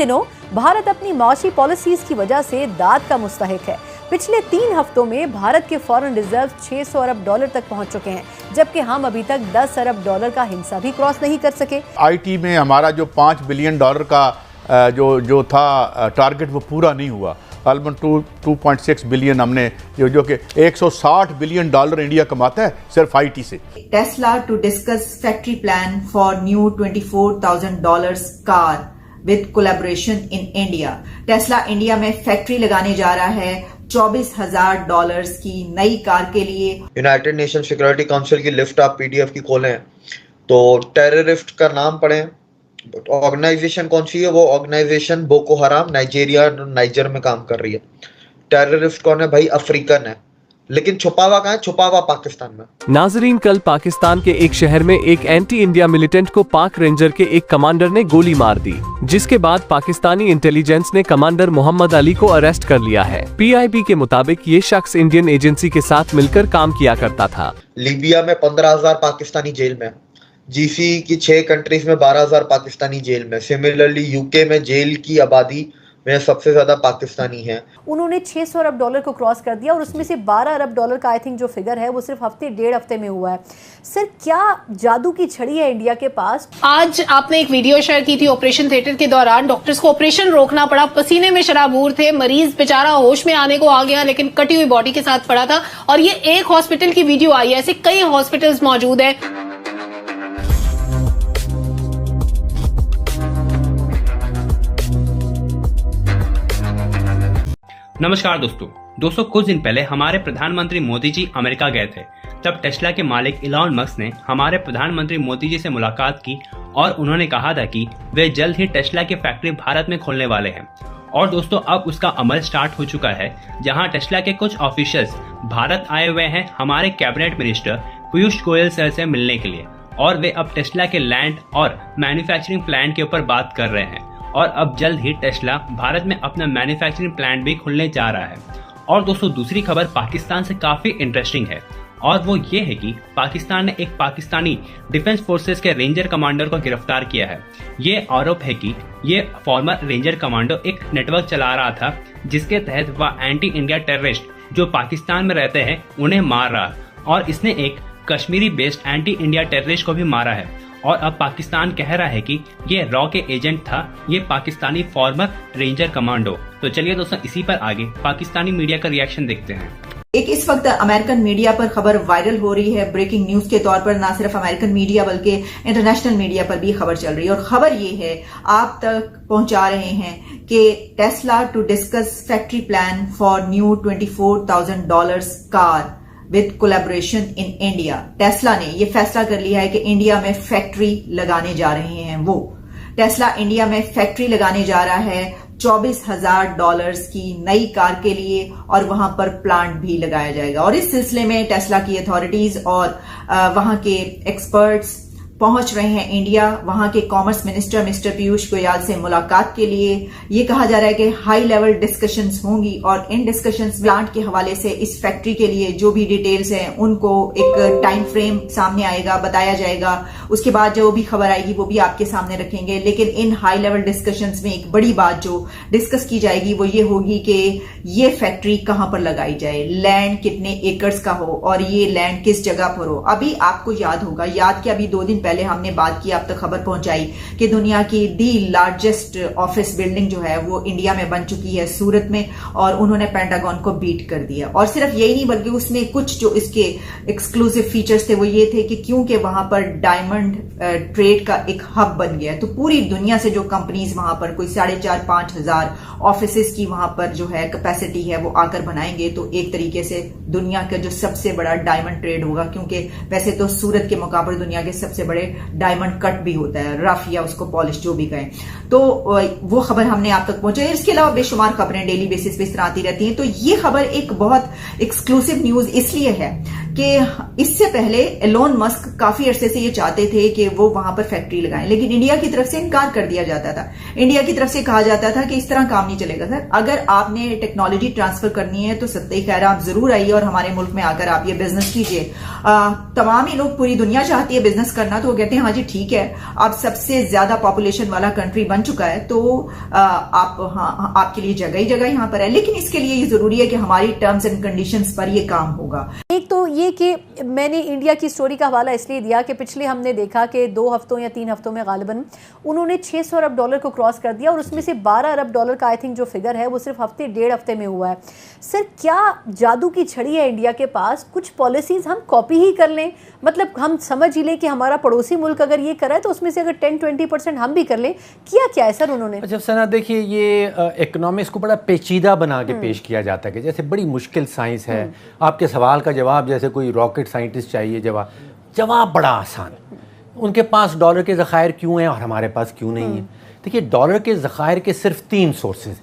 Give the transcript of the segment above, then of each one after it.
दिनों भारत अपनी माशी पॉलिसीज की वजह से दाद का मुस्तहिक है। पिछले 3 हफ्तों में भारत के फॉरेन रिजर्व 600 अरब डॉलर तक पहुंच चुके हैं, जबकि हम अभी तक 10 अरब डॉलर का हिस्सा भी क्रॉस नहीं कर सके। आईटी में हमारा जो $5 बिलियन का जो था टारगेट वो पूरा नहीं हुआ। अलमन 2.6 बिलियन हमने जो कि $160 बिलियन इंडिया कमाता है सिर्फ आईटी से। Tesla to discuss factory plan for new $24,000 car with collaboration in India. Tesla India में फैक्ट्री लगाने जा रहा है $24,000 की नई कार के लिए। यूनाइटेड नेशन सिक्योरिटी काउंसिल की लिस्ट आप पीडीएफ की खोलें तो टेररिस्ट का नाम पढ़ें। ऑर्गेनाइजेशन कौन सी है? वो ऑर्गेनाइजेशन बोको हराम नाइजर में काम कर रही है। टेररिस्ट कौन है भाई? अफ्रीकन है, लेकिन छुपा हुआ कहाँ है? छुपा हुआ पाकिस्तान में। नाजरीन, कल पाकिस्तान के एक शहर में एक एंटी इंडिया मिलिटेंट को पाक रेंजर के एक कमांडर ने गोली मार दी, जिसके बाद पाकिस्तानी इंटेलिजेंस ने कमांडर मोहम्मद अली को अरेस्ट कर लिया है। पीआईबी के मुताबिक ये शख्स इंडियन एजेंसी के साथ मिलकर काम किया करता था। लीबिया में 15,000 पाकिस्तानी जेल में, जीसी की 6 कंट्रीज में 12,000 पाकिस्तानी जेल में। सिमिलरली यूके में जेल की आबादी में सबसे ज्यादा पाकिस्तानी हैं। उन्होंने 600 अरब डॉलर को क्रॉस कर दिया और उसमें से 12 अरब डॉलर का आई थिंक जो फिगर है वो सिर्फ डेढ़ हफ्ते में हुआ है। सर, क्या जादू की छड़ी है इंडिया के पास? आज आपने एक वीडियो शेयर की थी ऑपरेशन थिएटर के दौरान। डॉक्टर्स को ऑपरेशन रोकना पड़ा, पसीने में शराबूर थे, मरीज बेचारा होश में आने को आ गया लेकिन कटी हुई बॉडी के साथ पड़ा था। और ये एक हॉस्पिटल की वीडियो आई है, ऐसे कई हॉस्पिटल्स मौजूद है। नमस्कार दोस्तों, कुछ दिन पहले हमारे प्रधानमंत्री मोदी जी अमेरिका गए थे। तब टेस्ला के मालिक इलॉन मस्क ने हमारे प्रधानमंत्री मोदी जी से मुलाकात की और उन्होंने कहा था कि वे जल्द ही टेस्ला की फैक्ट्री भारत में खोलने वाले हैं। और दोस्तों, अब उसका अमल स्टार्ट हो चुका है, जहां टेस्ला के कुछ ऑफिशियल्स भारत आए हुए हैं हमारे cabinet minister Piyush Goyal sir से मिलने के लिए। और वे अब टेस्ला के लैंड और मैन्युफैक्चरिंग प्लांट के ऊपर बात कर रहे हैं। और अब जल्द ही टेस्ला भारत में अपना मैन्युफैक्चरिंग प्लांट भी खुलने जा रहा है। और दोस्तों, दूसरी खबर पाकिस्तान से काफी इंटरेस्टिंग है और वो ये है कि पाकिस्तान ने एक पाकिस्तानी डिफेंस फोर्सेस के रेंजर कमांडर को गिरफ्तार किया है। ये आरोप है कि ये फॉर्मर रेंजर कमांडो एक नेटवर्क चला रहा था जिसके तहत वह एंटी इंडिया टेररिस्ट जो पाकिस्तान में रहते हैं उन्हें मार रहा, और इसने एक Kashmiri based anti India terrorist को भी मारा है। और अब पाकिस्तान कह रहा है कि ये रॉ के एजेंट था, ये पाकिस्तानी फॉर्मर रेंजर कमांडो। तो चलिए दोस्तों, इसी पर आगे पाकिस्तानी मीडिया का रिएक्शन देखते हैं। एक इस वक्त अमेरिकन मीडिया पर खबर वायरल हो रही है, ब्रेकिंग न्यूज के तौर पर। ना सिर्फ अमेरिकन मीडिया बल्कि इंटरनेशनल मीडिया पर भी खबर चल रही है और खबर ये है, आप तक पहुंचा रहे हैं कि Tesla to discuss factory plan for new $24,000 car with collaboration in India. Tesla ने यह फैसला कर लिया है कि इंडिया में फैक्ट्री लगाने जा रहे हैं। वो टेस्ला इंडिया में फैक्ट्री लगाने जा रहा है $24,000 की नई कार के लिए और वहां पर प्लांट भी लगाया जाएगा। और इस सिलसिले में टेस्ला की अथॉरिटीज और वहां के एक्सपर्ट्स पहुंच रहे हैं इंडिया। वहां के commerce minister mister Piyush Goyal से मुलाकात के लिए। ये कहा जा रहा है कि हाई लेवल डिस्कशंस होंगी और इन डिस्कशंस प्लांट के हवाले से इस फैक्ट्री के लिए जो भी डिटेल्स हैं उनको एक टाइम फ्रेम सामने आएगा, बताया जाएगा। उसके बाद जो भी खबर आएगी वो भी आपके सामने रखेंगे। लेकिन इन हाई लेवल डिस्कशंस में एक बड़ी बात जो डिस्कस की जाएगी वो ये होगी कि ये फैक्ट्री कहां पर लगाई जाए, लैंड कितने एकर्स का हो और ये लैंड किस जगह पर हो। अभी आपको याद होगा, याद कि अभी 2 दिन पहले हमने बात की, आप तक खबर पहुंचाई कि दुनिया की दी लार्जेस्ट ऑफिस बिल्डिंग जो है वो इंडिया में बन चुकी है सूरत में, और उन्होंने पेंटागन को बीट कर दिया। और सिर्फ यही नहीं बल्कि उसमें कुछ जो इसके एक्सक्लूसिव फीचर्स थे वो ये थे कि क्योंकि वहां पर डायमंड ट्रेड का एक हब बन गया, तो पूरी दुनिया से जो कंपनीज वहां पर कोई 4,500-5 हजार ऑफिस की वहां पर जो है कैपेसिटी है वो आकर बनाएंगे, तो एक तरीके से दुनिया का जो सबसे बड़ा डायमंड ट्रेड होगा। क्योंकि वैसे तो सूरत के मुकाबले दुनिया के सबसे बड़े डायमंड कट भी होता है, रफ या उसको पॉलिश जो भी कहें। तो वो खबर हमने आप तक पहुंचाई। इसके अलावा बेशुमार खबरें डेली बेसिस पे इस तरह आती रहती हैं। तो ये खबर एक बहुत एक्सक्लूसिव न्यूज इसलिए है कि इससे पहले एलोन मस्क काफी अरसे से ये चाहते थे कि वो वहां पर फैक्ट्री लगाएं, लेकिन इंडिया की तरफ से इनकार कर दिया जाता था। इंडिया की तरफ से कहा जाता था कि इस तरह काम नहीं चलेगा सर, अगर आपने टेक्नोलॉजी ट्रांसफर करनी है तो सत्ते खैर आप जरूर आइए और हमारे मुल्क में आकर आप ये बिजनेस कीजिए। तमाम ही लोग, पूरी दुनिया चाहती है बिजनेस करना, तो वो कहते हैं हाँ जी ठीक है, अब सबसे ज्यादा पॉपुलेशन वाला कंट्री बन चुका है तो आपके लिए जगह ही जगह यहाँ पर है, लेकिन इसके लिए ये जरूरी है कि हमारी टर्म्स एंड कंडीशंस पर ये काम होगा। एक तो ये कि मैंने इंडिया की स्टोरी का हवाला इसलिए दिया कि पिछले हमने देखा कि 2 हफ्तों या 3 हफ्तों में गालिबन उन्होंने 600 अरब डॉलर को क्रॉस कर दिया और उसमें से 12 अरब डॉलर का आई थिंक जो फिगर है वो सिर्फ हफ्ते 1.5 हफ्ते में हुआ है। सर क्या जादू की छड़ी है इंडिया के पास, कुछ पॉलिसीज हम कॉपी ही कर लें, मतलब हम समझ ही लें कि हमारा पड़ोसी मुल्क अगर ये करा है तो उसमें से अगर 10-20% हम भी कर लें, किया क्या है सर उन्होंने? अच्छा सना, देखिए ये इकोनॉमिक्स को बड़ा पेचीदा बना के पेश किया जाता है कि जैसे बड़ी मुश्किल साइंस है, आपके सवाल का जवाब जैसे कोई रॉकेट साइंटिस्ट चाहिए, जवाब बड़ा आसान। उनके पास डॉलर के ज़खायर क्यों हैं और हमारे पास क्यों नहीं है? देखिए डॉलर के ज़खायर के सिर्फ 3 सोर्सेज,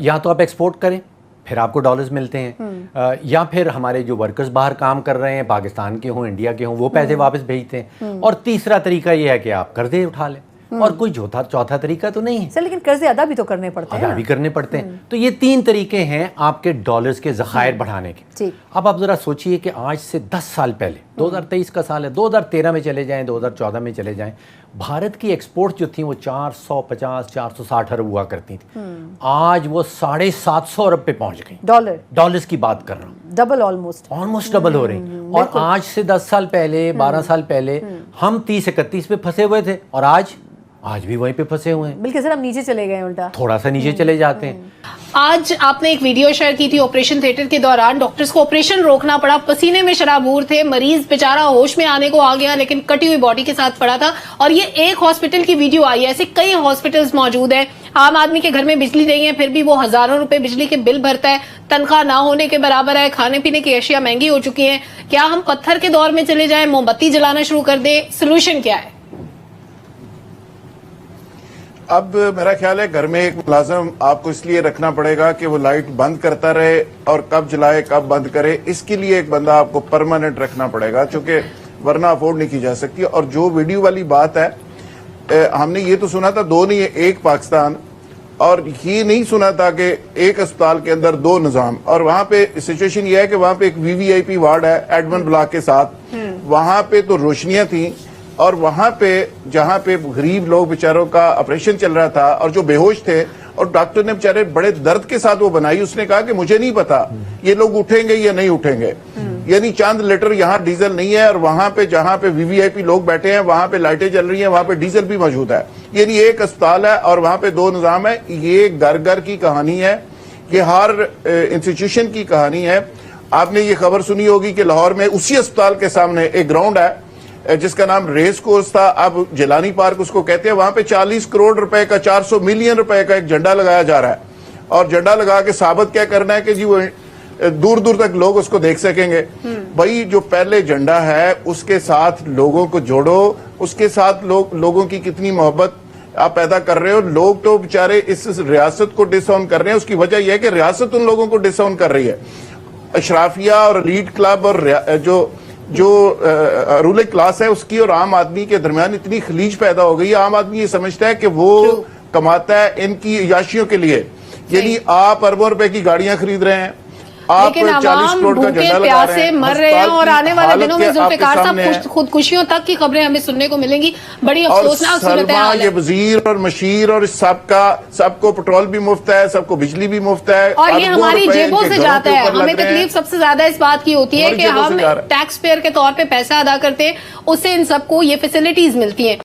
या तो आप एक्सपोर्ट करें फिर आपको डॉलर्स मिलते हैं, या फिर हमारे जो वर्कर्स बाहर काम कर रहे हैं पाकिस्तान के हों इंडिया के हों वो पैसे वापस भेजते हैं, और तीसरा तरीका ये है कि आप कर्जे उठा लें, और कोई चौथा तरीका तो नहीं है सर। लेकिन कर्जे अदा भी तो करने पड़ते हैं, अदा भी करने पड़ते हैं। तो ये 3 तरीके हैं आपके डॉलर्स के ज़खायर बढ़ाने के। अब आप ज़रा सोचिए कि आज से 10 साल पहले, 2023 का साल है, 2013 में चले जाएं, 2014 में चले जाएं, भारत की एक्सपोर्ट जो थी वो 450-460 अरब हुआ करती थी, आज वो 750 अरब पे पहुंच गई। डॉलर्स की बात कर रहा हूँ, डबल, ऑलमोस्ट डबल हो रही। और आज से 10 साल पहले, 12 साल पहले हम 30-31 पे फंसे हुए थे और आज भी वहीं पे फंसे हुए हैं। बिल्कुल सर, हम नीचे चले गए, उल्टा थोड़ा सा नीचे चले जाते हैं। आज आपने एक वीडियो शेयर की थी ऑपरेशन थिएटर के दौरान, डॉक्टर्स को ऑपरेशन रोकना पड़ा, पसीने में शराबूर थे, मरीज बेचारा होश में आने को आ गया लेकिन कटी हुई बॉडी के साथ पड़ा था। और ये एक हॉस्पिटल की वीडियो आई है, ऐसे कई हॉस्पिटल्स मौजूद हैं। आम आदमी के घर में बिजली नहीं है फिर भी वो हजारों रुपए बिजली के बिल भरता है, तनख्वाह ना होने के बराबर है, खाने पीने की अशिया महंगी हो चुकी है। क्या हम पत्थर के दौर में चले जाएं, मोमबत्ती जलाना शुरू कर दें? सोल्यूशन क्या है? अब मेरा ख्याल है घर में एक मुलाजिम आपको इसलिए रखना पड़ेगा कि वो लाइट बंद करता रहे और कब जलाए कब बंद करे, इसके लिए एक बंदा आपको परमानेंट रखना पड़ेगा, क्योंकि वरना अफोर्ड नहीं की जा सकती। और जो वीडियो वाली बात है, हमने ये तो सुना था 2 नहीं है, 1 पाकिस्तान, और ये नहीं सुना था कि एक अस्पताल के अंदर 2 निजाम। और वहां पे सिचुएशन ये है कि वहां पे एक VVIP वार्ड है एडमंड ब्लॉक के साथ, वहां पे तो रोशनियां थी, और वहां पे जहां पे गरीब लोग बेचारों का ऑपरेशन चल रहा था और जो बेहोश थे, और डॉक्टर ने बेचारे बड़े दर्द के साथ वो बनाई, उसने कहा कि मुझे नहीं पता ये लोग उठेंगे या नहीं उठेंगे, यानी चंद लीटर यहाँ डीजल नहीं है, और वहां पे जहां पे VVIP लोग बैठे हैं वहां पे लाइटें जल रही हैं, वहां पे डीजल भी मौजूद है, यानी एक अस्पताल है और वहां पे 2 निजाम है। ये घर घर की कहानी है, ये हर इंस्टीट्यूशन की कहानी है। आपने ये खबर सुनी होगी कि लाहौर में उसी अस्पताल के सामने एक ग्राउंड है जिसका नाम रेस कोर्स था, अब जिलानी पार्क उसको कहते हैं, वहां पे 40 करोड़ रुपए का, 400 मिलियन रुपए का एक झंडा लगाया जा रहा है, और झंडा लगा के साबित क्या करना है कि जी वो दूर दूर तक लोग उसको देख सकेंगे। भाई जो पहले झंडा है उसके साथ लोगों को जोड़ो, उसके साथ लोगों की कितनी मोहब्बत आप पैदा कर रहे हो। लोग तो बेचारे इस रियासत को डिसऑन कर रहे हैं, उसकी वजह यह है कि रियासत उन लोगों को डिसऑन कर रही है। अशराफिया और एलीट क्लब और जो रूलिंग क्लास है उसकी और आम आदमी के दरमियान इतनी खलीज पैदा हो गई है। आम आदमी ये समझता है कि वो कमाता है इनकी याशियों के लिए, यानी आप अरबों रुपए की गाड़ियां खरीद रहे हैं, आप 40 करोड़ का झंडा लगा रहे हैं, मर रहे हैं, और आने वाले दिनों में जुल्फिकार साहब खुदकुशियों तक की खबरें हमें सुनने को मिलेंगी। बड़ी अफसोसनाक सूरत हाल है। ये वजीर और मशीर और सबको पेट्रोल भी मुफ्त है, सबको बिजली भी मुफ्त है, और ये हमारी जेबों से जाता है। हमें तकलीफ सबसे ज्यादा इस बात की होती है कि हम टैक्स पेयर के तौर पे पैसा अदा करते हैं, उससे इन सबको ये फैसिलिटीज मिलती हैं।